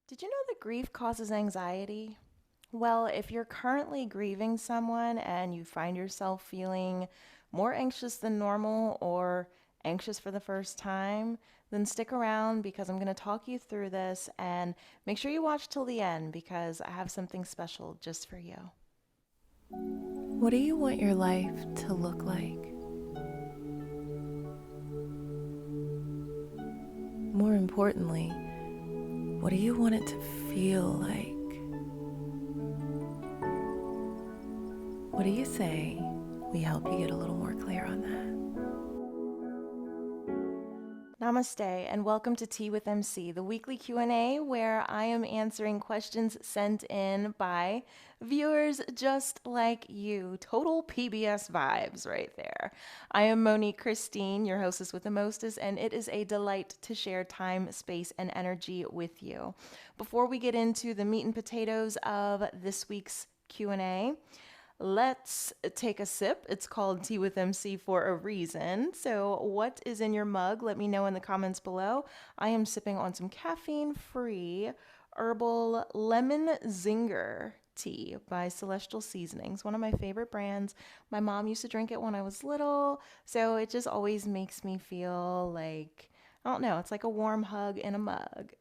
Did you know that grief causes anxiety? Well, if you're currently grieving someone and you find yourself feeling more anxious than normal or anxious for the first time, then stick around because I'm going to talk you through this and make sure you watch till the end because I have something special just for you. What do you want your life to look like? More importantly, what do you want it to feel like? What do you say we help you get a little more clear on that? Namaste and welcome to Tea with MC, the weekly Q&A where I am answering questions sent in by viewers just like you. Total PBS vibes right there. I am Monique Christine, your hostess with the mostest, and it is a delight to share time, space, and energy with you. Before we get into the meat and potatoes of this week's Q&A, let's take a sip. It's called Tea with MC for a reason. So, what is in your mug? Let me know in the comments below. I am sipping on some caffeine-free herbal lemon zinger tea by Celestial Seasonings, one of my favorite brands. My mom used to drink it when I was little, so it just always makes me feel like, I don't know, it's like a warm hug in a mug.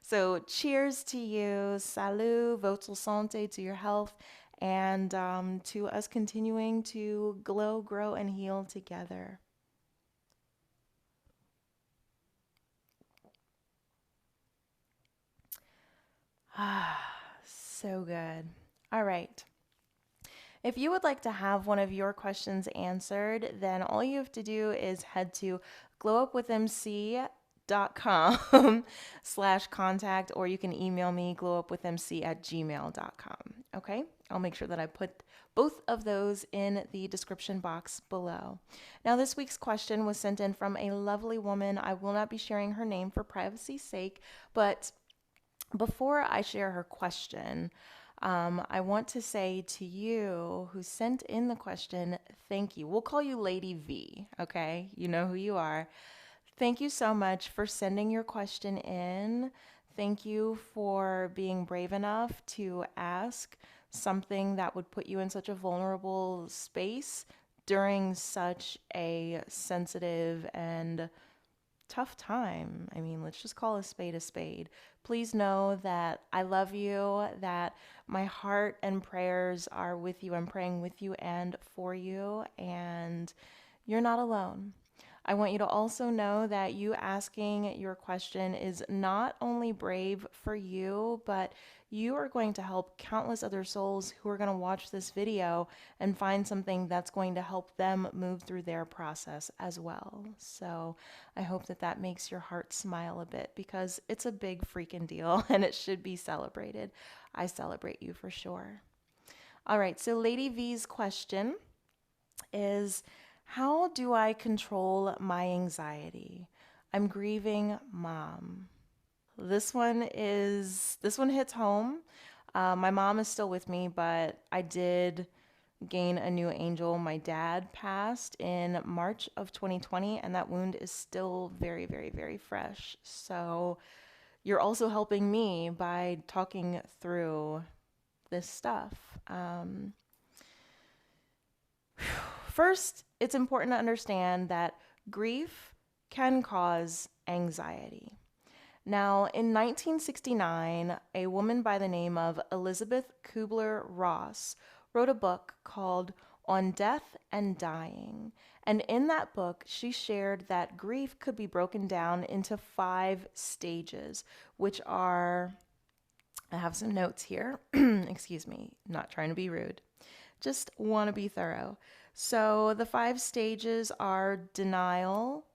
So, cheers to you. Salut, votre santé, to your health and to us continuing to glow, grow, and heal together. Ah, so good. All right. If you would like to have one of your questions answered, then all you have to do is head to glowupwithmc.com/contact, or you can email me glowupwithmc@gmail.com. Okay, I'll make sure that I put both of those in the description box below. Now, this week's question was sent in from a lovely woman. I will not be sharing her name for privacy's sake, but before I share her question, I want to say to you who sent in the question, thank you. We'll call you Lady V, okay? You know who you are. Thank you so much for sending your question in. Thank you for being brave enough to ask something that would put you in such a vulnerable space during such a sensitive and tough time. I mean, let's just call a spade a spade. Please know that I love you, that my heart and prayers are with you. I'm praying with you and for you, and you're not alone. I want you to also know that you asking your question is not only brave for you, but you are going to help countless other souls who are going to watch this video and find something that's going to help them move through their process as well. So I hope that that makes your heart smile a bit because it's a big freaking deal and it should be celebrated. I celebrate you for sure. All right, so Lady V's question is, how do I control my anxiety? I'm grieving mom. This one hits home. My mom is still with me, but I did gain a new angel. My dad passed in March of 2020, and that wound is still very, very, very fresh. So you're also helping me by talking through this stuff. First, it's important to understand that grief can cause anxiety. Now, in 1969, a woman by the name of Elizabeth Kubler-Ross wrote a book called On Death and Dying. And in that book, she shared that grief could be broken down into 5 stages, which are, I have some notes here. Excuse me, not trying to be rude. Just want to be thorough. So the 5 stages are denial,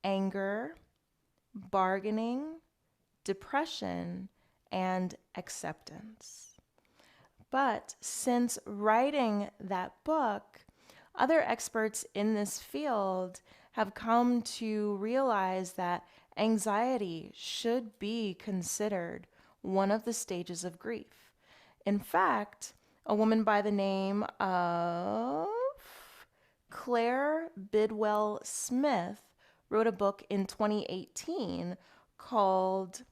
anger, bargaining, depression, and acceptance. But since writing that book, other experts in this field have come to realize that anxiety should be considered one of the stages of grief. In fact, a woman by the name of Claire Bidwell Smith wrote a book in 2018 called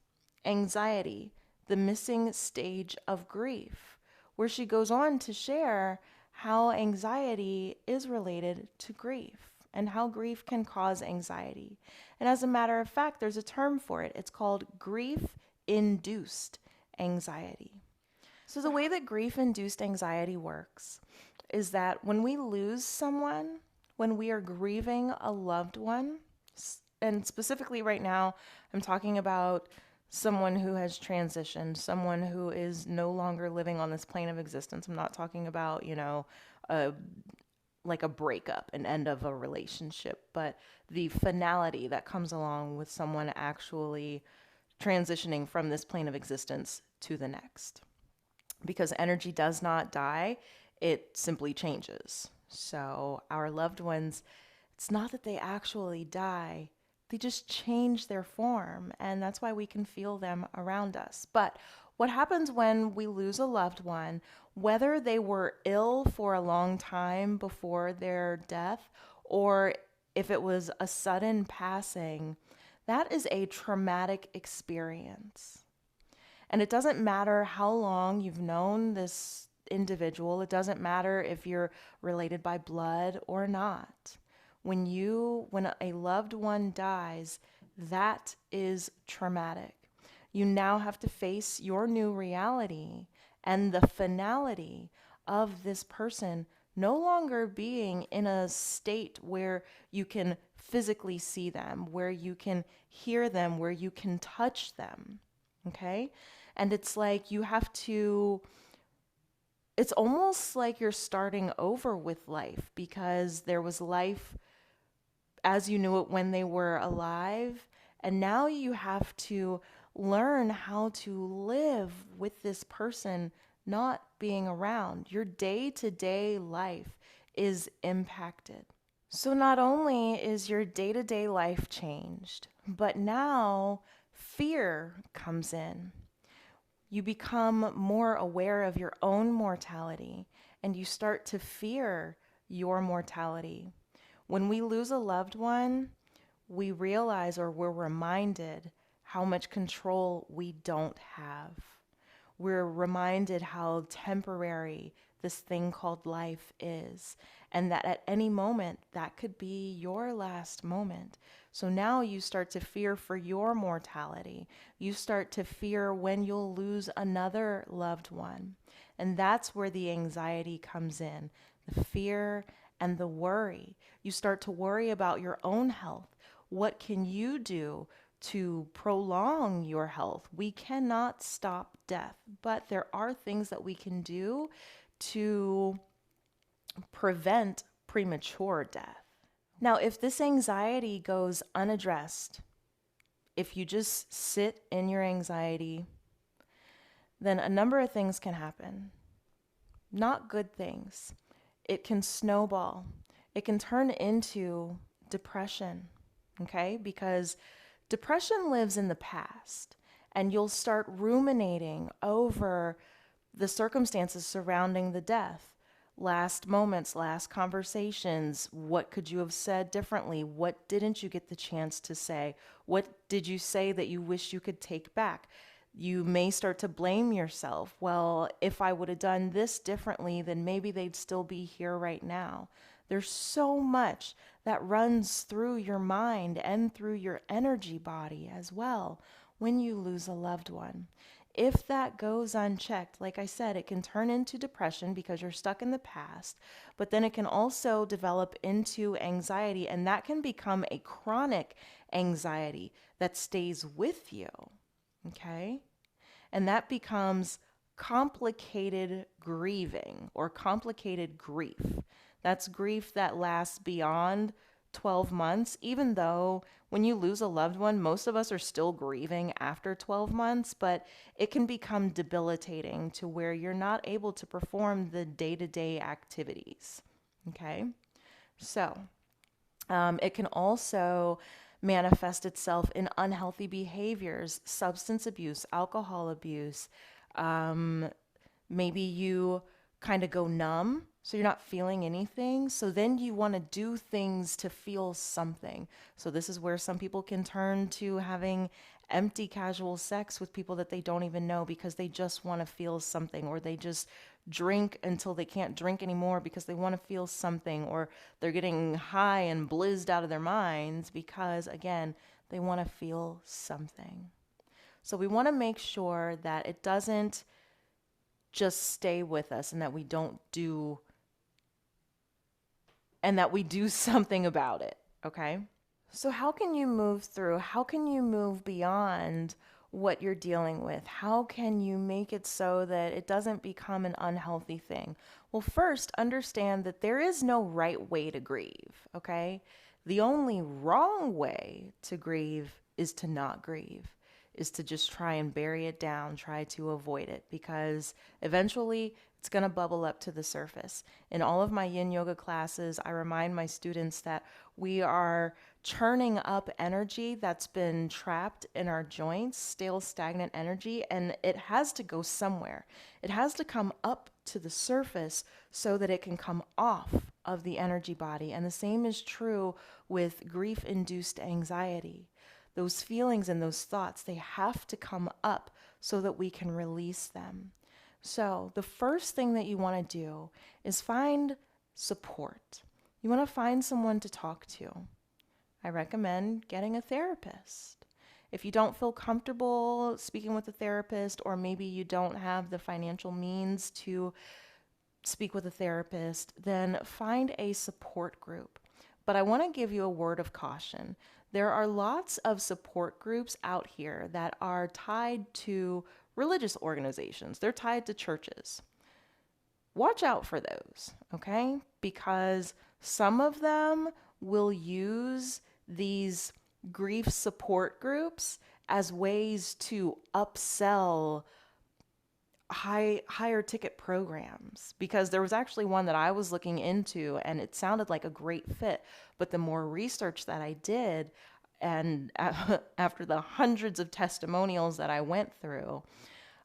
anxiety, the missing stage of grief, where she goes on to share how anxiety is related to grief and how grief can cause anxiety. And as a matter of fact, there's a term for it. It's called grief-induced anxiety. So the way that grief-induced anxiety works is that when we lose someone, when we are grieving a loved one, and specifically right now, I'm talking about someone who has transitioned, someone who is no longer living on this plane of existence. I'm not talking about, like a breakup, an end of a relationship, but the finality that comes along with someone actually transitioning from this plane of existence to the next. Because energy does not die, it simply changes. So our loved ones, it's not that they actually die, they just change their form, and that's why we can feel them around us. But what happens when we lose a loved one, whether they were ill for a long time before their death, or if it was a sudden passing, that is a traumatic experience. And it doesn't matter how long you've known this individual. It doesn't matter if you're related by blood or not. When a loved one dies, that is traumatic. You now have to face your new reality and the finality of this person no longer being in a state where you can physically see them, where you can hear them, where you can touch them. Okay? And it's like it's almost like you're starting over with life, because there was life as you knew it when they were alive, and now you have to learn how to live with this person not being around. Your day-to-day life is impacted. So not only is your day-to-day life changed, but now fear comes in. You become more aware of your own mortality, and you start to fear your mortality. When we lose a loved one, we realize, or we're reminded, how much control we don't have. We're reminded how temporary this thing called life is, and that at any moment, that could be your last moment. So now you start to fear for your mortality. You start to fear when you'll lose another loved one. And that's where the anxiety comes in, the fear and the worry. You start to worry about your own health. What can you do to prolong your health? We cannot stop death, but there are things that we can do to prevent premature death. Now, if this anxiety goes unaddressed, if you just sit in your anxiety, then a number of things can happen. Not good things. It can snowball. It can turn into depression, okay? Because depression lives in the past, and you'll start ruminating over the circumstances surrounding the death. Last moments, last conversations. What could you have said differently? What didn't you get the chance to say? What did you say that you wish you could take back? You may start to blame yourself. Well, if I would have done this differently, then maybe they'd still be here right now. There's so much that runs through your mind and through your energy body as well when you lose a loved one. If that goes unchecked, like I said, it can turn into depression because you're stuck in the past, but then it can also develop into anxiety, and that can become a chronic anxiety that stays with you, okay? And that becomes complicated grieving or complicated grief. That's grief that lasts beyond 12 months, even though when you lose a loved one, most of us are still grieving after 12 months, but it can become debilitating to where you're not able to perform the day-to-day activities, okay? So it can also manifest itself in unhealthy behaviors, substance abuse, alcohol abuse. Maybe you kind of go numb, so you're not feeling anything. So then you want to do things to feel something. So this is where some people can turn to having empty casual sex with people that they don't even know because they just want to feel something, or they just drink until they can't drink anymore because they want to feel something, or they're getting high and blizzed out of their minds because, again, they want to feel something. So we want to make sure that it doesn't just stay with us, and that we don't do, and that we do something about it, okay? So how can you move through? How can you move beyond what you're dealing with? How can you make it so that it doesn't become an unhealthy thing? Well, first, understand that there is no right way to grieve, okay? The only wrong way to grieve is to not grieve, is to just try and bury it down, try to avoid it, because eventually it's going to bubble up to the surface. In all of my yin yoga classes, I remind my students that we are churning up energy that's been trapped in our joints, stale, stagnant energy, and it has to go somewhere. It has to come up to the surface so that it can come off of the energy body. And the same is true with grief-induced anxiety. Those feelings and those thoughts, they have to come up so that we can release them. So the first thing that you want to do is find support. You want to find someone to talk to. I recommend getting a therapist. If you don't feel comfortable speaking with a therapist, or maybe you don't have the financial means to speak with a therapist, then find a support group. But I want to give you a word of caution. There are lots of support groups out here that are tied to religious organizations. They're tied to churches. Watch out for those, okay? Because some of them will use these grief support groups as ways to upsell higher ticket programs, because there was actually one that I was looking into and it sounded like a great fit. But the more research that I did, and after the hundreds of testimonials that I went through,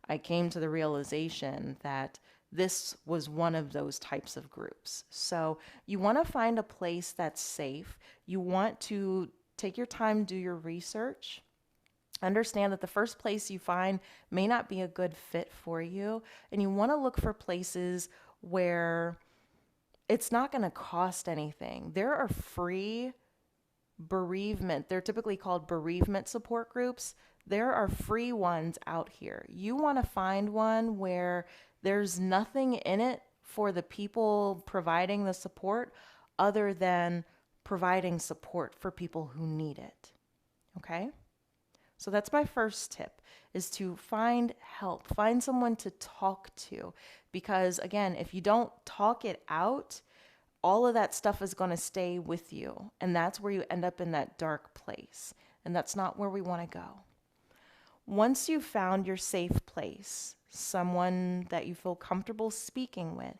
I came to the realization that this was one of those types of groups. So you want to find a place that's safe. You want to take your time, do your research. Understand that the first place you find may not be a good fit for you. And you want to look for places where it's not going to cost anything. There are free bereavement. They're typically called bereavement support groups. There are free ones out here. You want to find one where there's nothing in it for the people providing the support other than providing support for people who need it. Okay? So that's my first tip, is to find help, find someone to talk to. Because again, if you don't talk it out, all of that stuff is going to stay with you. And that's where you end up in that dark place. And that's not where we want to go. Once you've found your safe place, someone that you feel comfortable speaking with,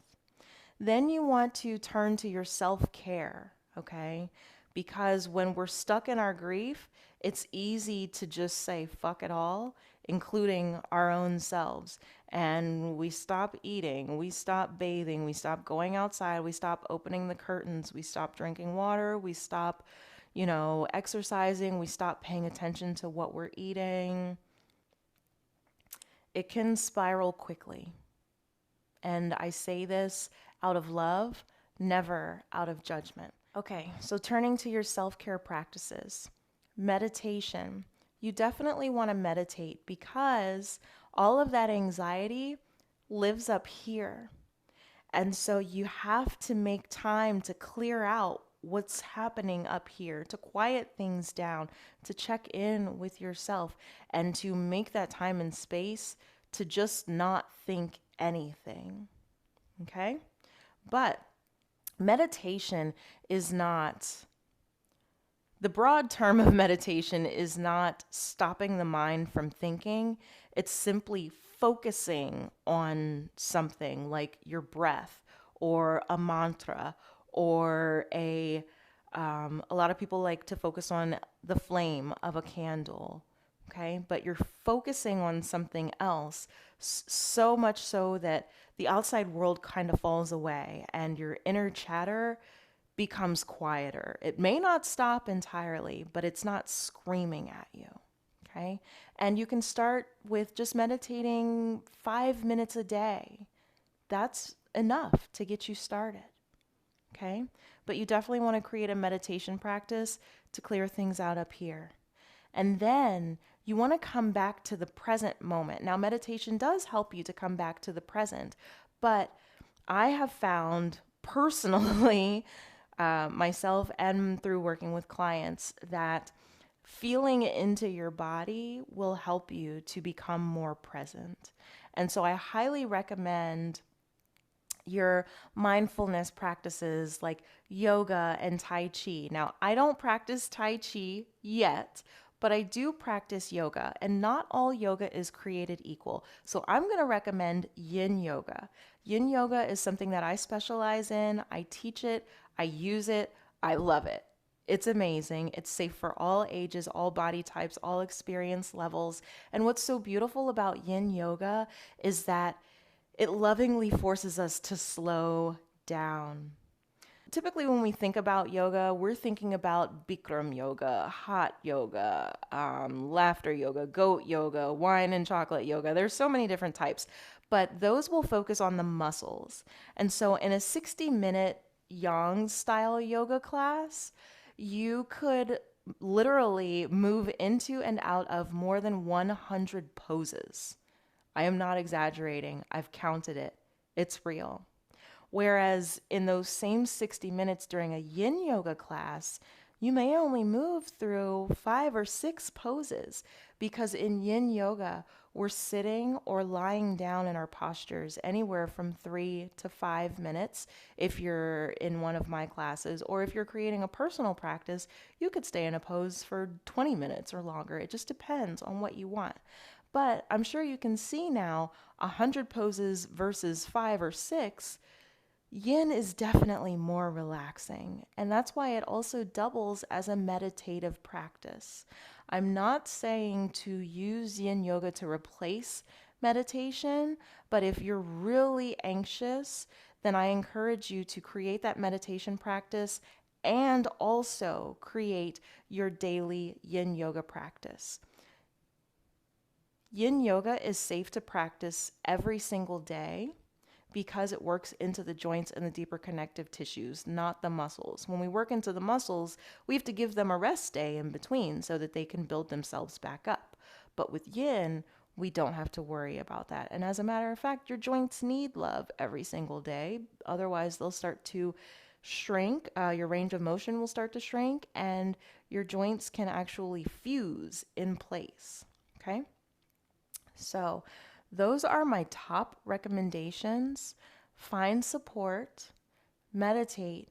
then you want to turn to your self-care, okay? Because when we're stuck in our grief, it's easy to just say fuck it all, including our own selves. And we stop eating, we stop bathing, we stop going outside, we stop opening the curtains, we stop drinking water, we stop, exercising, we stop paying attention to what we're eating. It can spiral quickly. And I say this out of love, never out of judgment. Okay, so turning to your self-care practices. Meditation. You definitely want to meditate because all of that anxiety lives up here. And so you have to make time to clear out what's happening up here, to quiet things down, to check in with yourself, and to make that time and space to just not think anything. Okay? But meditation is not, the broad term of meditation is not stopping the mind from thinking. It's simply focusing on something like your breath or a mantra or a lot of people like to focus on the flame of a candle. Okay, but you're focusing on something else, so much so that the outside world kind of falls away and your inner chatter becomes quieter. It may not stop entirely, but it's not screaming at you. Okay. And you can start with just meditating 5 minutes a day. That's enough to get you started. Okay. But you definitely want to create a meditation practice to clear things out up here. And then you want to come back to the present moment. Now, meditation does help you to come back to the present, but I have found personally, myself and through working with clients, that feeling into your body will help you to become more present. And so I highly recommend your mindfulness practices like yoga and Tai Chi. Now, I don't practice Tai Chi yet, but I do practice yoga, and not all yoga is created equal. So I'm going to recommend yin yoga. Yin yoga is something that I specialize in. I teach it, I use it, I love it. It's amazing. It's safe for all ages, all body types, all experience levels. And what's so beautiful about yin yoga is that it lovingly forces us to slow down. Typically, when we think about yoga, we're thinking about Bikram yoga, hot yoga, laughter yoga, goat yoga, wine and chocolate yoga. There's so many different types, but those will focus on the muscles. And so in a 60-minute yang style yoga class, you could literally move into and out of more than 100 poses. I am not exaggerating. I've counted it. It's real. Whereas in those same 60 minutes during a yin yoga class, you may only move through 5 or 6 poses, because in yin yoga, we're sitting or lying down in our postures anywhere from 3 to 5 minutes. If you're in one of my classes, or if you're creating a personal practice, you could stay in a pose for 20 minutes or longer. It just depends on what you want. But I'm sure you can see now 100 poses versus 5 or 6. Yin is definitely more relaxing, and that's why it also doubles as a meditative practice. I'm not saying to use yin yoga to replace meditation, but if you're really anxious, then I encourage you to create that meditation practice and also create your daily yin yoga practice. Yin yoga is safe to practice every single day, because it works into the joints and the deeper connective tissues, not the muscles. When we work into the muscles, we have to give them a rest day in between so that they can build themselves back up. But with yin, we don't have to worry about that. And as a matter of fact, your joints need love every single day. Otherwise, they'll start to shrink. Your range of motion will start to shrink, and your joints can actually fuse in place. Okay? So those are my top recommendations. Find support, meditate,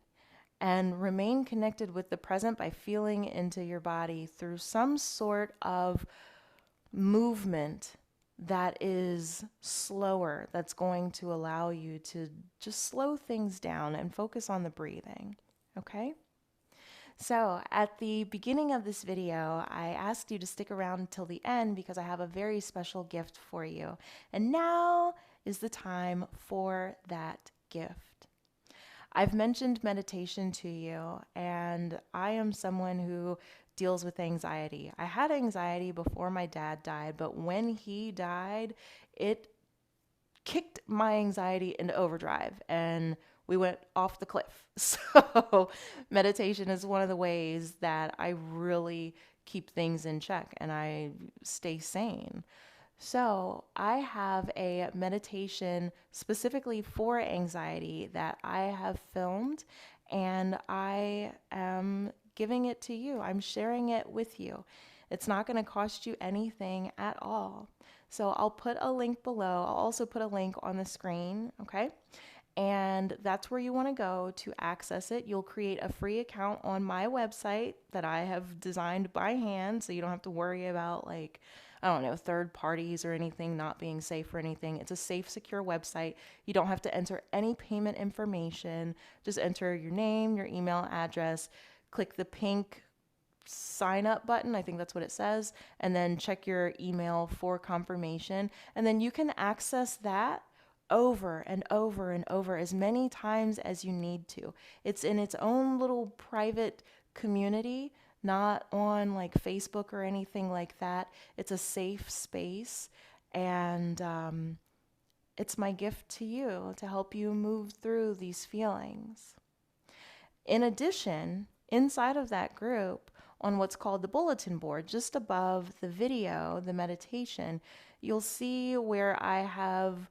and remain connected with the present by feeling into your body through some sort of movement that is slower, that's going to allow you to just slow things down and focus on the breathing. Okay? So at the beginning of this video, I asked you to stick around until the end because I have a very special gift for you. And now is the time for that gift. I've mentioned meditation to you, and I am someone who deals with anxiety. I had anxiety before my dad died, but when he died, it kicked my anxiety into overdrive, and we went off the cliff. So meditation is one of the ways that I really keep things in check and I stay sane. So I have a meditation specifically for anxiety that I have filmed, and I am giving it to you. I'm sharing it with you. It's not going to cost you anything at all. So I'll put a link below. I'll also put a link on the screen, okay? And that's where you want to go to access it. You'll create a free account on my website that I have designed by hand, so you don't have to worry about, like, I don't know, third parties or anything not being safe or anything. It's a safe, secure website. You don't have to enter any payment information. Just enter your name, your email address, click the pink sign up button, I think that's what it says, and then check your email for confirmation. And then you can access that over and over and over as many times as you need to. It's in its own little private community. not on like Facebook or anything like that. It's a safe space, and it's my gift to you to help you move through these feelings. In addition, inside of that group, on what's called the bulletin board, just above the video, the meditation, you'll see where I have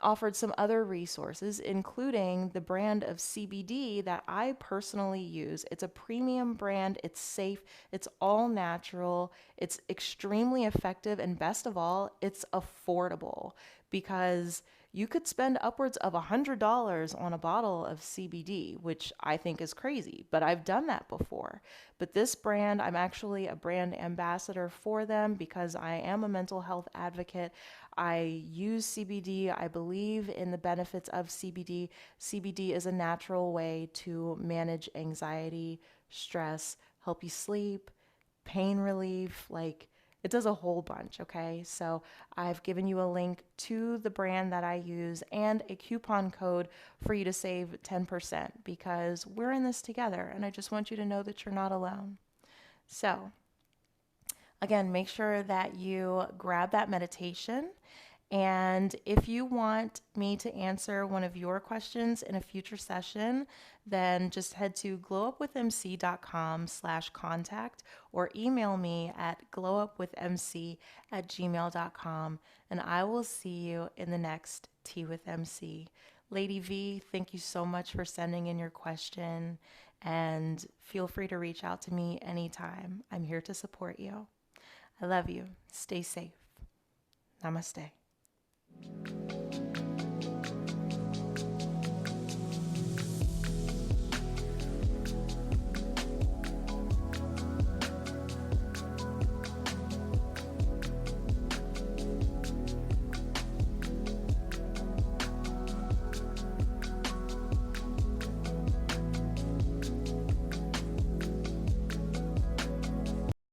offered some other resources, including the brand of CBD that I personally use. It's a premium brand, it's safe, it's all natural, it's extremely effective, and best of all, it's affordable, because you could spend upwards of $100 on a bottle of CBD, which I think is crazy, but I've done that before. But this brand, I'm actually a brand ambassador for them because I am a mental health advocate. I use CBD. I believe in the benefits of CBD. CBD is a natural way to manage anxiety, stress, help you sleep, pain relief, like it does a whole bunch, okay? So I've given you a link to the brand that I use and a coupon code for you to save 10% because we're in this together, and I just want you to know that you're not alone. So again, make sure that you grab that meditation. And if you want me to answer one of your questions in a future session, then just head to glowupwithmc.com/contact or email me at glowupwithmc@gmail.com, and I will see you in the next Tea with MC. Lady V, thank you so much for sending in your question, and feel free to reach out to me anytime. I'm here to support you. I love you. Stay safe. Namaste.